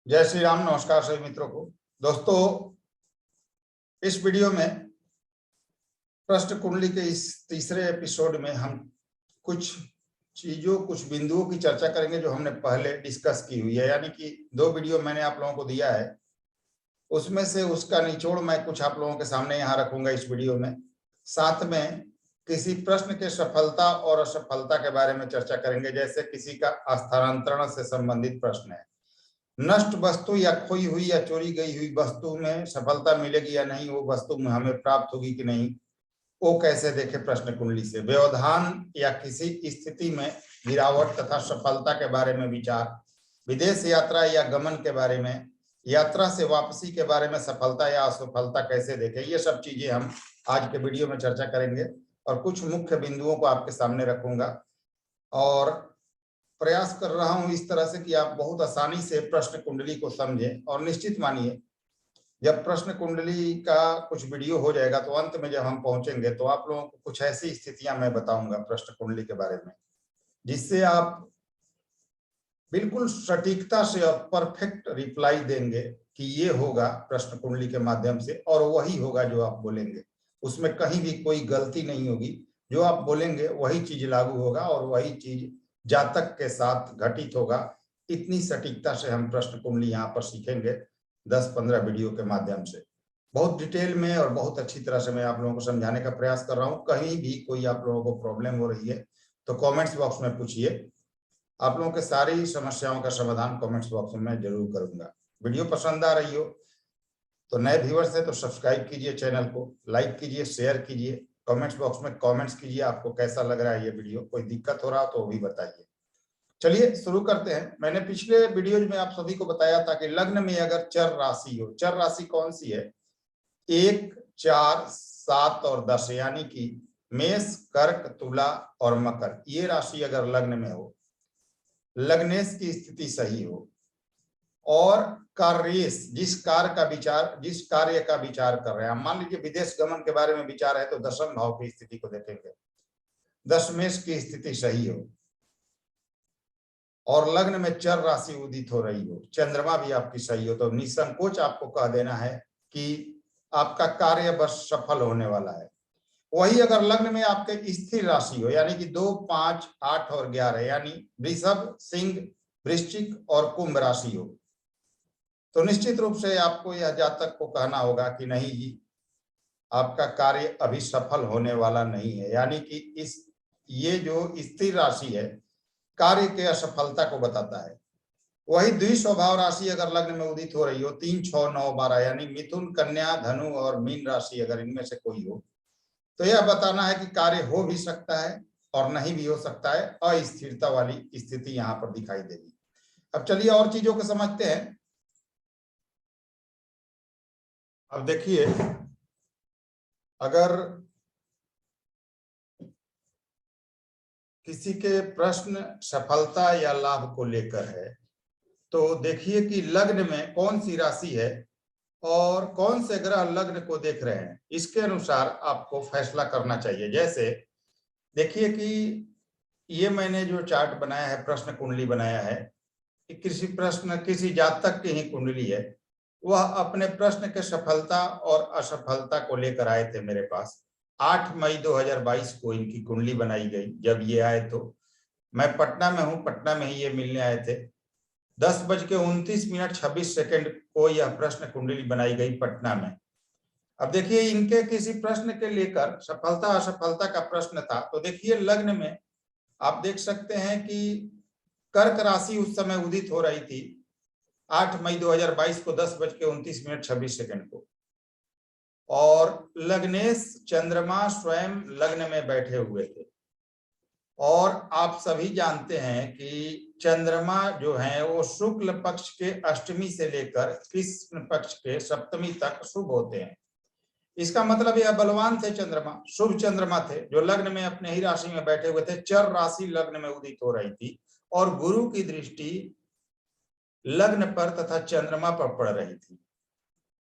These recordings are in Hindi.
जय श्री राम। नमस्कार सभी मित्रों को। दोस्तों, इस वीडियो में प्रश्न कुंडली के इस तीसरे एपिसोड में हम कुछ चीजों, कुछ बिंदुओं की चर्चा करेंगे जो हमने पहले डिस्कस की हुई है। यानी कि 2 वीडियो मैंने आप लोगों को दिया है, उसमें से उसका निचोड़ मैं कुछ आप लोगों के सामने यहाँ रखूंगा इस वीडियो में। साथ में किसी प्रश्न के सफलता और असफलता के बारे में चर्चा करेंगे। जैसे किसी का स्थानांतरण से संबंधित प्रश्न है, नष्ट वस्तु या खोई हुई या चोरी गई हुई वस्तु में सफलता मिलेगी या नहीं, वो वस्तु में हमें प्राप्त होगी कि नहीं, वो कैसे देखे प्रश्न कुंडली से। व्यवधान या किसी स्थिति में गिरावट तथा सफलता के बारे में विचार, विदेश यात्रा या गमन के बारे में, यात्रा से वापसी के बारे में सफलता या असफलता कैसे देखे, ये सब चीजें हम आज के वीडियो में चर्चा करेंगे और कुछ मुख्य बिंदुओं को आपके सामने रखूंगा। और प्रयास कर रहा हूं इस तरह से कि आप बहुत आसानी से प्रश्न कुंडली को समझें। और निश्चित मानिए, जब प्रश्न कुंडली का कुछ वीडियो हो जाएगा तो अंत में जब हम पहुंचेंगे तो आप लोगों को कुछ ऐसी स्थितियां मैं बताऊंगा प्रश्न कुंडली के बारे में, जिससे आप बिल्कुल सटीकता से और परफेक्ट रिप्लाई देंगे कि ये होगा प्रश्न कुंडली के माध्यम से, और वही होगा जो आप बोलेंगे। उसमें कहीं भी कोई गलती नहीं होगी। जो आप बोलेंगे वही चीज लागू होगा और वही चीज जातक के साथ घटित होगा। इतनी सटीकता से हम प्रश्न कुंडली यहाँ पर सीखेंगे 10-15 वीडियो के माध्यम से। बहुत डिटेल में और बहुत अच्छी तरह से मैं आप लोगों को समझाने का प्रयास कर रहा हूँ। कहीं भी कोई आप लोगों को प्रॉब्लम हो रही है तो कमेंट्स बॉक्स में पूछिए। आप लोगों के सारी समस्याओं का समाधान कमेंट्स बॉक्स में मैं जरूर करूंगा। वीडियो पसंद आ रही हो तो नए व्यूअर्स है तो सब्सक्राइब कीजिए, चैनल को लाइक कीजिए, शेयर कीजिए, कमेंट्स बॉक्स में कमेंट्स कीजिए आपको कैसा लग रहा है ये वीडियो। कोई दिक्कत हो रहा हो तो वो भी बताइए। चलिए शुरू करते हैं। मैंने पिछले वीडियो में आप सभी को बताया था कि लग्न में अगर चर राशि हो, चर राशि कौन सी है? 1, 4, 7 और 10, यानी कि मेष, कर्क, तुला और मकर, ये राशि अगर लग्न में हो, लग्नेश की स्थिति सही हो और कार्येश, जिस कार्य का विचार कर रहे हैं, मान लीजिए विदेश गमन के बारे में विचार है तो दशम भाव की स्थिति को देखेंगे। दशमेश की स्थिति सही हो और लग्न में चर राशि उदित हो रही हो, चंद्रमा भी आपकी सही हो, तो निसंकोच आपको कह देना है कि आपका कार्य बस सफल होने वाला है। वही अगर लग्न में आपके स्थिर राशि हो, यानी कि 2, 5, 8 और 11, यानी वृषभ, सिंह, वृश्चिक और कुंभ राशि हो, तो निश्चित रूप से आपको यह जातक को कहना होगा कि नहीं जी, आपका कार्य अभी सफल होने वाला नहीं है। यानी कि ये जो स्थिर राशि है कार्य के असफलता को बताता है। वही द्विस्वभाव राशि अगर लग्न में उदित हो रही हो, 3, 6, 9, 12, यानी मिथुन, कन्या, धनु और मीन राशि अगर इनमें से कोई हो, तो यह बताना है कि कार्य हो भी सकता है और नहीं भी हो सकता है। अस्थिरता वाली स्थिति यहाँ पर दिखाई देगी। अब चलिए और चीजों को समझते हैं। अब देखिए, अगर किसी के प्रश्न सफलता या लाभ को लेकर है तो देखिए कि लग्न में कौन सी राशि है और कौन से ग्रह लग्न को देख रहे हैं, इसके अनुसार आपको फैसला करना चाहिए। जैसे देखिए कि ये मैंने जो चार्ट बनाया है, प्रश्न कुंडली बनाया है, कि किसी जातक की ही कुंडली है। वह अपने प्रश्न के सफलता और असफलता को लेकर आए थे मेरे पास। 8 मई 2022 को इनकी कुंडली बनाई गई। जब ये आए तो मैं पटना में हूँ, पटना में ही ये मिलने आए थे। 10:29:26 को यह प्रश्न कुंडली बनाई गई पटना में। अब देखिए, इनके किसी प्रश्न के लेकर सफलता असफलता का प्रश्न था। तो देखिए लग्न में आप देख सकते हैं कि कर्क राशि उस समय उदित हो रही थी 8 मई 2022 को 10:29:26 को, और लग्नेश चंद्रमा स्वयं लग्न में बैठे हुए थे। और आप सभी जानते हैं कि चंद्रमा जो है वो शुक्ल पक्ष के अष्टमी से लेकर कृष्ण पक्ष के सप्तमी तक शुभ होते हैं। इसका मतलब यह बलवान थे, चंद्रमा शुभ चंद्रमा थे, जो लग्न में अपने ही राशि में बैठे हुए थे। चर राशि लग्न में उदित हो रही थी और गुरु की दृष्टि लग्न पर तथा चंद्रमा पर पड़ रही थी।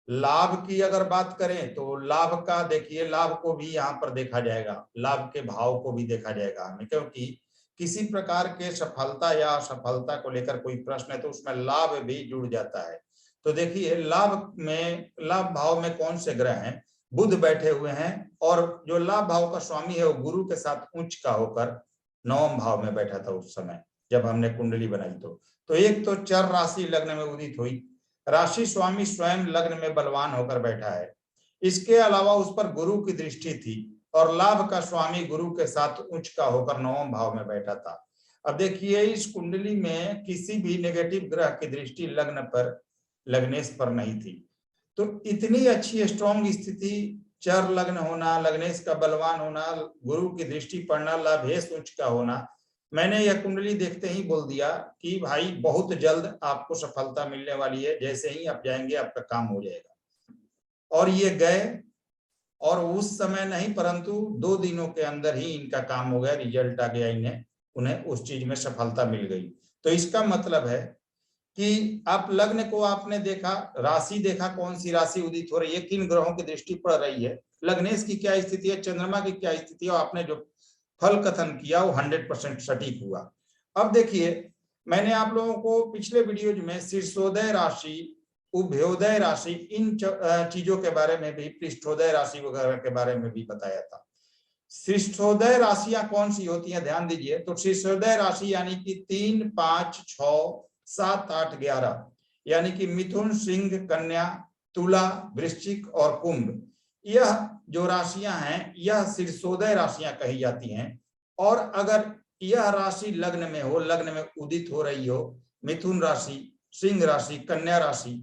लाभ की अगर बात करें तो लाभ का देखिए, लाभ को भी यहाँ पर देखा जाएगा, लाभ के भाव को भी देखा जाएगा हमें, क्योंकि किसी प्रकार के सफलता या असफलता को लेकर कोई प्रश्न है तो उसमें लाभ भी जुड़ जाता है। तो देखिए लाभ भाव में कौन से ग्रह हैं? बुध बैठे हुए हैं और जो लाभ भाव का स्वामी है वो गुरु के साथ उच्च का होकर नवम भाव में बैठा था उस समय जब हमने कुंडली बनाई। तो एक तो चर राशि लग्न में उदित हुई, राशि स्वामी स्वयं लग्न में बलवान होकर बैठा है। इसके अलावा उस पर गुरु की दृष्टि थी और लाभ का स्वामी गुरु के साथ उच्च का होकर नवम भाव में बैठा था। अब देखिए इस कुंडली में किसी भी नेगेटिव ग्रह की दृष्टि लग्न पर, लग्नेश पर नहीं थी। तो इतनी अच्छी स्ट्रॉन्ग स्थिति, चर लग्न होना, लग्नेश का बलवान होना, गुरु की दृष्टि पड़ना, लाभेश उच्च का होना, मैंने यह कुंडली देखते ही बोल दिया कि भाई बहुत जल्द आपको सफलता मिलने वाली है, जैसे ही आप जाएंगे आपका काम हो जाएगा। और ये गए और उस समय नहीं परंतु 2 दिनों के अंदर ही इनका काम हो गया, रिजल्ट आ गया, इन्हें उन्हें उस चीज में सफलता मिल गई। तो इसका मतलब है कि आप लग्न को आपने देखा, राशि देखा, कौन सी राशि उदित हो रही है, किन ग्रहों की दृष्टि पड़ रही है, लग्नेश की क्या स्थिति है, चंद्रमा की क्या स्थिति है, और आपने जो फल कथन किया वो 100% सटीक हुआ। अब देखिए मैंने आप लोगों को पिछले वीडियोज में शीर्षोदय राशि, उभयोदय राशि, इन चीजों के बारे में भी, पृष्ठोदय राशि वगैरह के बारे में भी बताया था। शीर्षोदय राशियां कौन सी होती हैं ध्यान दीजिए। तो शीर्षोदय राशि यानी कि 3, 5, 6, 7, 8, 11, यानी कि मिथुन, सिंह, कन्या, तुला, वृश्चिक और कुंभ, यह जो राशियां हैं यह शीर्षोदय राशियां कही जाती हैं। और अगर यह राशि लग्न में हो, लग्न में उदित हो रही हो, मिथुन राशि, सिंह राशि, कन्या राशि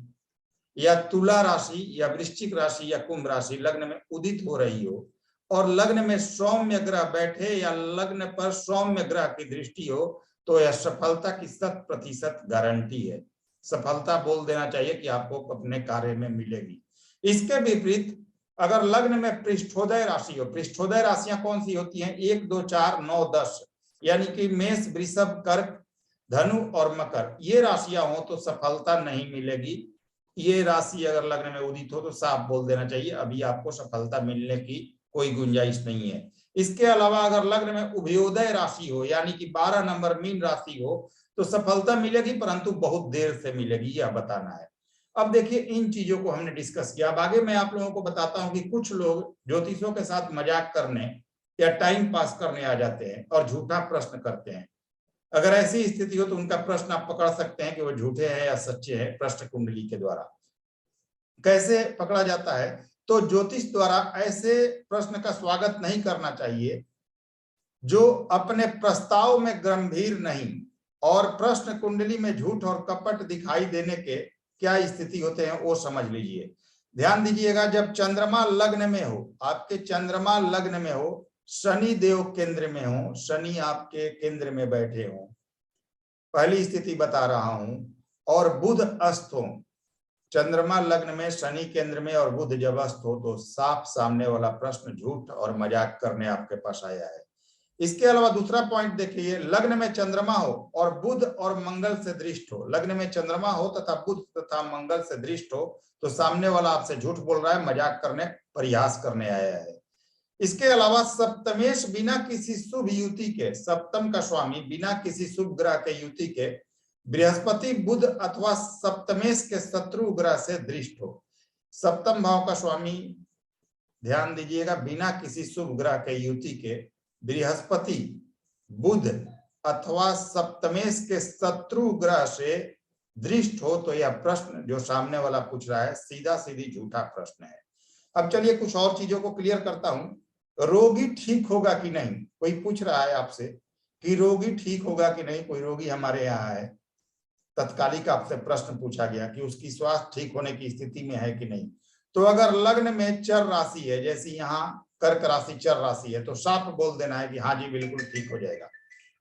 या तुला राशि या वृश्चिक राशि या कुंभ राशि लग्न में उदित हो रही हो और लग्न में सौम्य ग्रह बैठे या लग्न पर सौम्य ग्रह की दृष्टि हो, तो यह सफलता की 100% गारंटी है। सफलता बोल देना चाहिए कि आपको अपने कार्य में मिलेगी। इसके विपरीत अगर लग्न में पृष्ठोदय राशि हो, पृष्ठोदय राशियां कौन सी होती हैं? 1, 2, 4, 9, 10, यानी कि मेष, वृषभ, कर्क, धनु और मकर, ये राशियां हो तो सफलता नहीं मिलेगी। ये राशि अगर लग्न में उदित हो तो साफ बोल देना चाहिए अभी आपको सफलता मिलने की कोई गुंजाइश नहीं है। इसके अलावा अगर लग्न में उभयोदय राशि हो यानी कि 12 नंबर मीन राशि हो तो सफलता मिलेगी परंतु बहुत देर से मिलेगी, यह बताना है। अब देखिए इन चीजों को हमने डिस्कस किया। अब आगे मैं आप लोगों को बताता हूं कि कुछ लोग ज्योतिषों के साथ मजाक करने या टाइम पास करने आ जाते हैं और झूठा प्रश्न करते हैं। अगर ऐसी स्थिति हो तो उनका प्रश्न आप पकड़ सकते हैं कि वो झूठे हैं या सच्चे हैं प्रश्न कुंडली के द्वारा। कैसे पकड़ा जाता है? तो ज्योतिष द्वारा ऐसे प्रश्न का स्वागत नहीं करना चाहिए जो अपने प्रस्ताव में गंभीर नहीं, और प्रश्न कुंडली में झूठ और कपट दिखाई देने के क्या स्थिति होते हैं वो समझ लीजिए। ध्यान दीजिएगा, जब चंद्रमा लग्न में हो, आपके चंद्रमा लग्न में हो, शनि देव केंद्र में हो, शनि आपके केंद्र में बैठे हो, पहली स्थिति बता रहा हूं, और बुध अस्त हो, चंद्रमा लग्न में, शनि केंद्र में और बुध जब अस्त हो तो साफ सामने वाला प्रश्न झूठ और मजाक करने आपके पास आया है। इसके अलावा दूसरा पॉइंट देखिए, लग्न में चंद्रमा हो और बुध और मंगल से दृष्ट हो, लग्न में चंद्रमा हो तथा बुध तथा मंगल से दृष्ट हो तो सामने वाला आपसे झूठ बोल रहा है, मजाक करने, परिहास करने आया है। इसके अलावा सप्तमेश बिना किसी शुभ युति के, सप्तम का स्वामी बिना किसी शुभ ग्रह के युति के बृहस्पति, बुध अथवा सप्तमेश के शत्रु ग्रह से दृष्ट हो। सप्तम भाव का स्वामी ध्यान दीजिएगा बिना किसी शुभ ग्रह के युति के बृहस्पति, बुध अथवा सप्तमेश के शत्रु ग्रह से दृष्ट हो तो यह प्रश्न जो सामने वाला पूछ रहा है सीधा सीधी झूठा प्रश्न है। अब चलिए कुछ और चीजों को क्लियर करता हूं। रोगी ठीक होगा कि नहीं, कोई पूछ रहा है आपसे कि रोगी ठीक होगा कि नहीं। कोई रोगी हमारे यहाँ है, तत्कालिक आपसे प्रश्न पूछा गया कि उसकी स्वास्थ्य ठीक होने की स्थिति में है कि नहीं। तो अगर लग्न में चर राशि है, जैसे यहाँ कर्क राशि चर राशि है, तो साफ बोल देना है कि हाँ जी बिल्कुल ठीक हो जाएगा,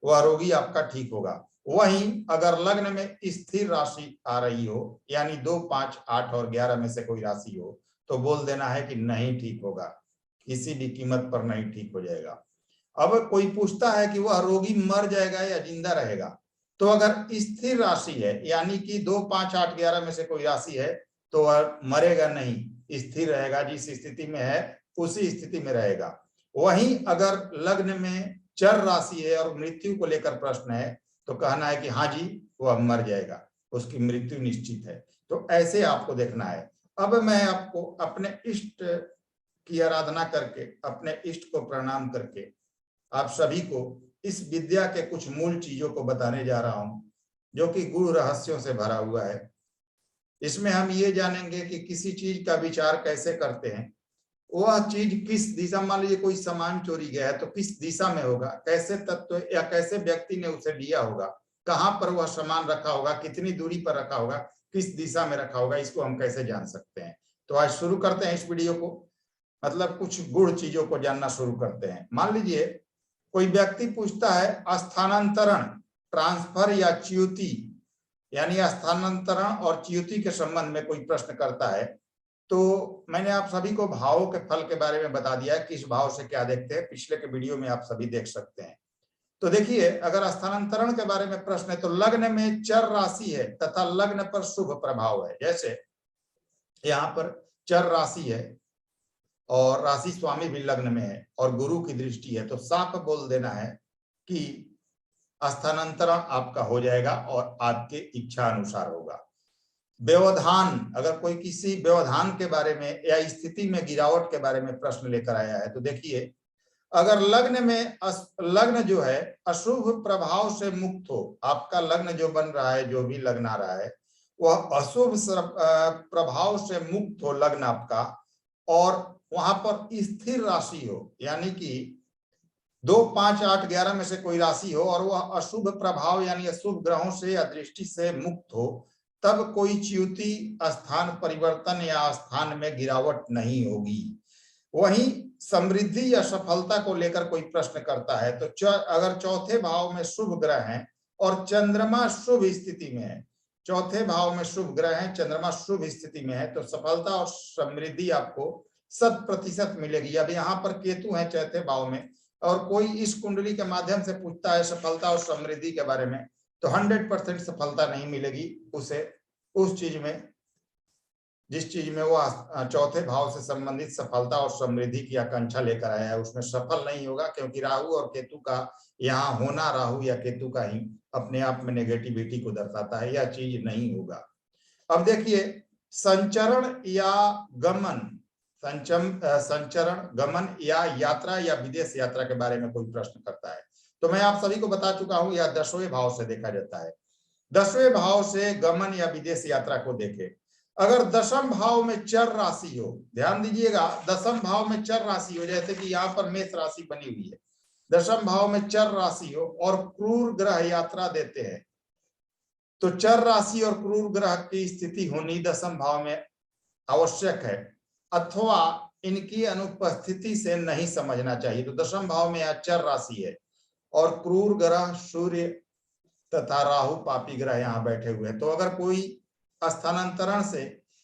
वह रोगी आपका ठीक होगा। वहीं अगर लग्न में स्थिर राशि आ रही हो, यानी 2, 5, 8 और 11 में से कोई राशि हो, तो बोल देना है कि नहीं ठीक होगा, किसी भी कीमत पर नहीं ठीक हो जाएगा। अब कोई पूछता है कि वह रोगी मर जाएगा या जिंदा रहेगा, तो अगर स्थिर राशि है, यानी कि 2, 5, 8, 11 में से कोई राशि है, तो वह मरेगा नहीं, स्थिर रहेगा, जिस स्थिति में है उसी स्थिति में रहेगा। वहीं अगर लग्न में चर राशि है और मृत्यु को लेकर प्रश्न है, तो कहना है कि हाँ जी वह मर जाएगा, उसकी मृत्यु निश्चित है। तो ऐसे आपको देखना है। अब मैं आपको अपने इष्ट की आराधना करके, अपने इष्ट को प्रणाम करके आप सभी को इस विद्या के कुछ मूल चीजों को बताने जा रहा हूं, जो कि गूढ़ रहस्यों से भरा हुआ है। इसमें हम ये जानेंगे कि किसी चीज का विचार कैसे करते हैं, वह चीज किस दिशा, मान लीजिए कोई सामान चोरी गया है तो किस दिशा में होगा, कैसे तत्व या कैसे व्यक्ति ने उसे लिया होगा, कहां पर वह सामान रखा होगा, कितनी दूरी पर रखा होगा, किस दिशा में रखा होगा, इसको हम कैसे जान सकते हैं। तो आज शुरू करते हैं इस वीडियो को, मतलब कुछ गूढ़ चीजों को जानना शुरू करते हैं। मान लीजिए कोई व्यक्ति पूछता है स्थानांतरण, ट्रांसफर या च्युति, यानी स्थानांतरण और च्युति के संबंध में कोई प्रश्न करता है, तो मैंने आप सभी को भावों के फल के बारे में बता दिया है, किस भाव से क्या देखते हैं, पिछले के वीडियो में आप सभी देख सकते हैं। तो देखिए, अगर स्थानांतरण के बारे में प्रश्न है, तो लग्न में चर राशि है तथा लग्न पर शुभ प्रभाव है। जैसे यहाँ पर चर राशि है और राशि स्वामी भी लग्न में है और गुरु की दृष्टि है, तो साफ बोल देना है कि स्थानांतरण आपका हो जाएगा और आपके इच्छा अनुसार होगा। व्यवधान, अगर कोई किसी व्यवधान के बारे में या स्थिति में गिरावट के बारे में प्रश्न लेकर आया है, तो देखिए अगर लग्न में लग्न जो है अशुभ प्रभाव से मुक्त हो, आपका लग्न जो बन रहा है, जो भी लग्न आ रहा है, वह अशुभ प्रभाव से मुक्त हो लग्न आपका, और वहां पर स्थिर राशि हो, यानी कि 2, 5, 8, 11 में से कोई राशि हो और वह अशुभ प्रभाव यानी अशुभ ग्रहों से या दृष्टि से मुक्त हो, तब कोई च्युति, स्थान परिवर्तन या स्थान में गिरावट नहीं होगी। वहीं समृद्धि या सफलता को लेकर कोई प्रश्न करता है, तो अगर चौथे भाव में शुभ ग्रह हैं और चंद्रमा शुभ स्थिति में है, चौथे भाव में शुभ ग्रह है, चंद्रमा शुभ स्थिति में है, तो सफलता और समृद्धि आपको 100% मिलेगी। अब यहाँ पर केतु है चौथे भाव में, और कोई इस कुंडली के माध्यम से पूछता है सफलता और समृद्धि के बारे में, तो 100% सफलता नहीं मिलेगी उसे, उस चीज में, जिस चीज में वो चौथे भाव से संबंधित सफलता और समृद्धि की आकांक्षा लेकर आया है, उसमें सफल नहीं होगा, क्योंकि राहु और केतु का यहाँ होना, राहु या केतु का ही अपने आप में नेगेटिविटी को दर्शाता है, यह चीज नहीं होगा। अब देखिए, संचरण या गमन, संचरण, गमन या यात्रा या विदेश यात्रा के बारे में कोई प्रश्न करता है, तो मैं आप सभी को बता चुका हूं, यह 10वें भाव से देखा जाता है। 10वें भाव से गमन या विदेश यात्रा को देखें। अगर 10म भाव में चर राशि हो, ध्यान दीजिएगा, 10म भाव में चर राशि हो, जैसे कि यहाँ पर मेष राशि बनी हुई है, 10म भाव में चर राशि हो और क्रूर ग्रह यात्रा देते हैं, तो चर राशि और क्रूर ग्रह की स्थिति होनी 10म भाव में आवश्यक है, अथवा इनकी अनुपस्थिति से नहीं समझना चाहिए। तो 10म भाव में यह चर राशि है और क्रूर ग्रह सूर्य तथा राहु पापी ग्रह यहाँ बैठे हुए हैं। तो अगर कोई स्थानांतरण से,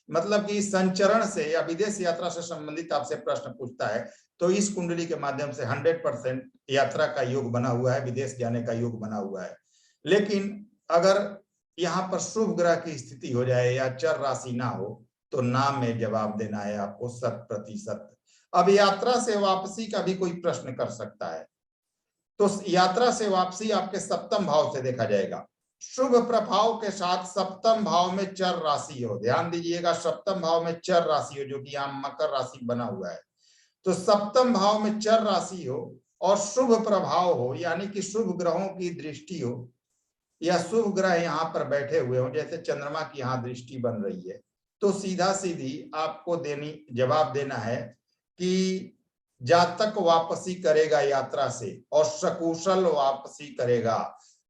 मतलब कि संचरण से या विदेश यात्रा से संबंधित आपसे प्रश्न पूछता है, तो इस कुंडली के माध्यम से 100% यात्रा का योग बना हुआ है, विदेश जाने का योग बना हुआ है। लेकिन अगर यहाँ पर शुभ ग्रह की स्थिति हो जाए या चर राशि ना हो, तो नाम में जवाब देना है आपको 100%। अब यात्रा से वापसी का भी कोई प्रश्न कर सकता है, तो यात्रा से वापसी आपके 7म भाव से देखा जाएगा। शुभ प्रभाव के साथ 7म भाव में चर राशि हो, ध्यान दीजिएगा, 7म भाव में चर राशि हो, जो कि यहाँ मकर राशि बना हुआ है, तो 7म भाव में चर राशि हो और शुभ प्रभाव हो, यानी कि शुभ ग्रहों की दृष्टि हो या शुभ ग्रह यहाँ पर बैठे हुए हो, जैसे चंद्रमा की यहाँ दृष्टि बन रही है, तो सीधा सीधी आपको जवाब देना है कि जातक वापसी करेगा यात्रा से और सकुशल वापसी करेगा।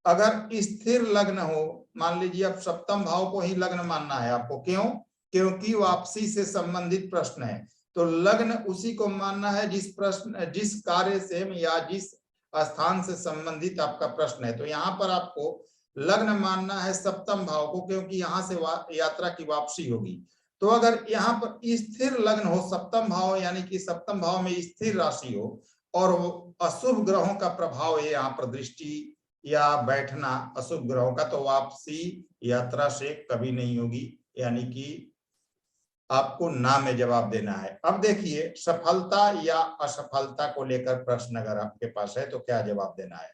अगर स्थिर लग्न हो, मान लीजिए अब 7म भाव को ही लग्न मानना है आपको, क्यों? क्योंकि वापसी से संबंधित प्रश्न है। तो लग्न उसी को मानना है जिस कार्य से या जिस स्थान से संबंधित आपका प्रश्न है। तो यहाँ पर आपको लग्न मानना है सप्तम भाव को, क्योंकि यहाँ से यात्रा की वापसी होगी। तो अगर यहाँ पर स्थिर लग्न हो, सप्तम भाव यानी कि सप्तम भाव में स्थिर राशि हो और अशुभ ग्रहों का प्रभाव है यहाँ पर, दृष्टि या बैठना अशुभ ग्रहों का, तो वापसी यात्रा से कभी नहीं होगी, यानी कि आपको ना में जवाब देना है। अब देखिए, सफलता या असफलता को लेकर प्रश्न अगर आपके पास है तो क्या जवाब देना है।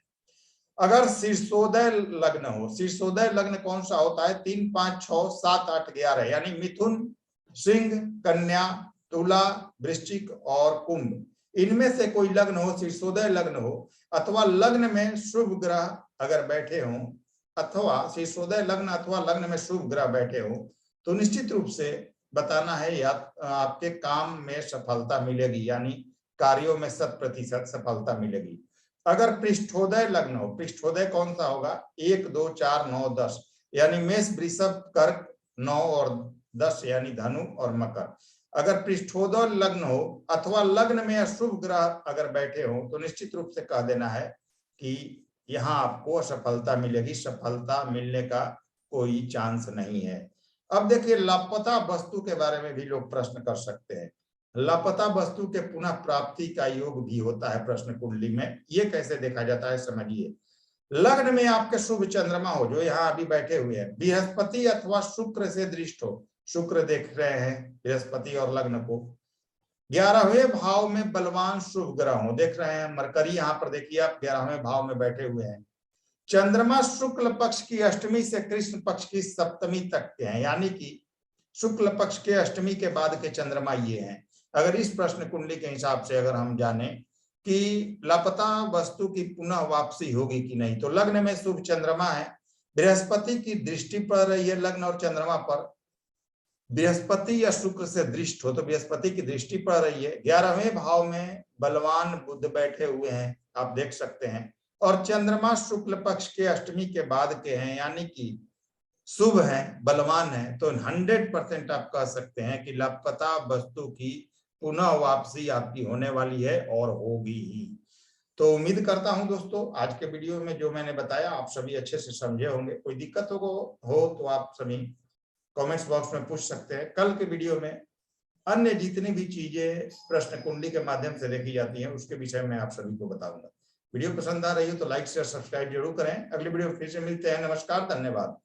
अगर शीर्षोदय लग्न हो, शीर्षोदय लग्न कौन सा होता है? 3, 5, 6, 7, 8, 11 यानी मिथुन, सिंह, कन्या, तुला, वृश्चिक और कुंभ, इनमें से कोई लग्न हो, शीर्षोदय लग्न हो, अथवा लग्न में शुभ ग्रह अगर बैठे हों, अथवा शीर्षोदय लग्न अथवा लग्न में शुभ ग्रह बैठे हो, तो निश्चित रूप से बताना है या आपके काम में सफलता मिलेगी, यानी कार्यों में 100% सफलता मिलेगी। अगर पृष्ठोदय लग्न हो, पृष्ठोदय कौन सा होगा? 1, 2, 4, 9, 10 यानी मेष, वृषभ, कर्क, 9 और 10 यानी धनु और मकर। अगर पृष्ठोदय लग्न हो अथवा लग्न में अशुभ ग्रह अगर बैठे हो, तो निश्चित रूप से कह देना है कि यहाँ आपको असफलता मिलेगी, सफलता मिलने का कोई चांस नहीं है। अब देखिए, लापता वस्तु के बारे में भी लोग प्रश्न कर सकते हैं। लापता वस्तु के पुनः प्राप्ति का योग भी होता है प्रश्न कुंडली में। ये कैसे देखा जाता है, समझिए। लग्न में आपके शुभ चंद्रमा हो, जो यहाँ अभी बैठे हुए हैं, बृहस्पति अथवा शुक्र से दृष्ट हो, शुक्र देख रहे हैं बृहस्पति और लग्न को। 11वें भाव में बलवान शुभ ग्रह हो, देख रहे हैं मरकरी यहाँ पर, देखिए आप 11वें भाव में बैठे हुए हैं। चंद्रमा शुक्ल पक्ष की अष्टमी से कृष्ण पक्ष की सप्तमी तक के हैं, यानी कि शुक्ल पक्ष के अष्टमी के बाद के चंद्रमा ये हैं। अगर इस प्रश्न कुंडली के हिसाब से अगर हम जाने कि लापता वस्तु की पुनः वापसी होगी कि नहीं, तो लग्न में शुभ चंद्रमा है, बृहस्पति की दृष्टि पड़ रही है लग्न और चंद्रमा पर, बृहस्पति या शुक्र से दृष्ट हो तो बृहस्पति की दृष्टि पड़ रही है। 11वें भाव में बलवान बुध बैठे हुए हैं, आप देख सकते हैं, और चंद्रमा शुक्ल पक्ष के अष्टमी के बाद के हैं, यानी कि शुभ है, बलवान है। तो 100% आप कह सकते हैं कि लापता वस्तु की पुनः वापसी आपकी होने वाली है और होगी ही। तो उम्मीद करता हूं दोस्तों, आज के वीडियो में जो मैंने बताया आप सभी अच्छे से समझे होंगे। कोई दिक्कत हो तो आप सभी कमेंट्स बॉक्स में पूछ सकते हैं। कल के वीडियो में अन्य जितनी भी चीजें प्रश्न कुंडली के माध्यम से देखी जाती हैं उसके विषय में आप सभी को बताऊंगा। वीडियो पसंद आ रही हो तो लाइक शेयर सब्सक्राइब जरूर करें। अगली वीडियो फिर से मिलते हैं। नमस्कार, धन्यवाद।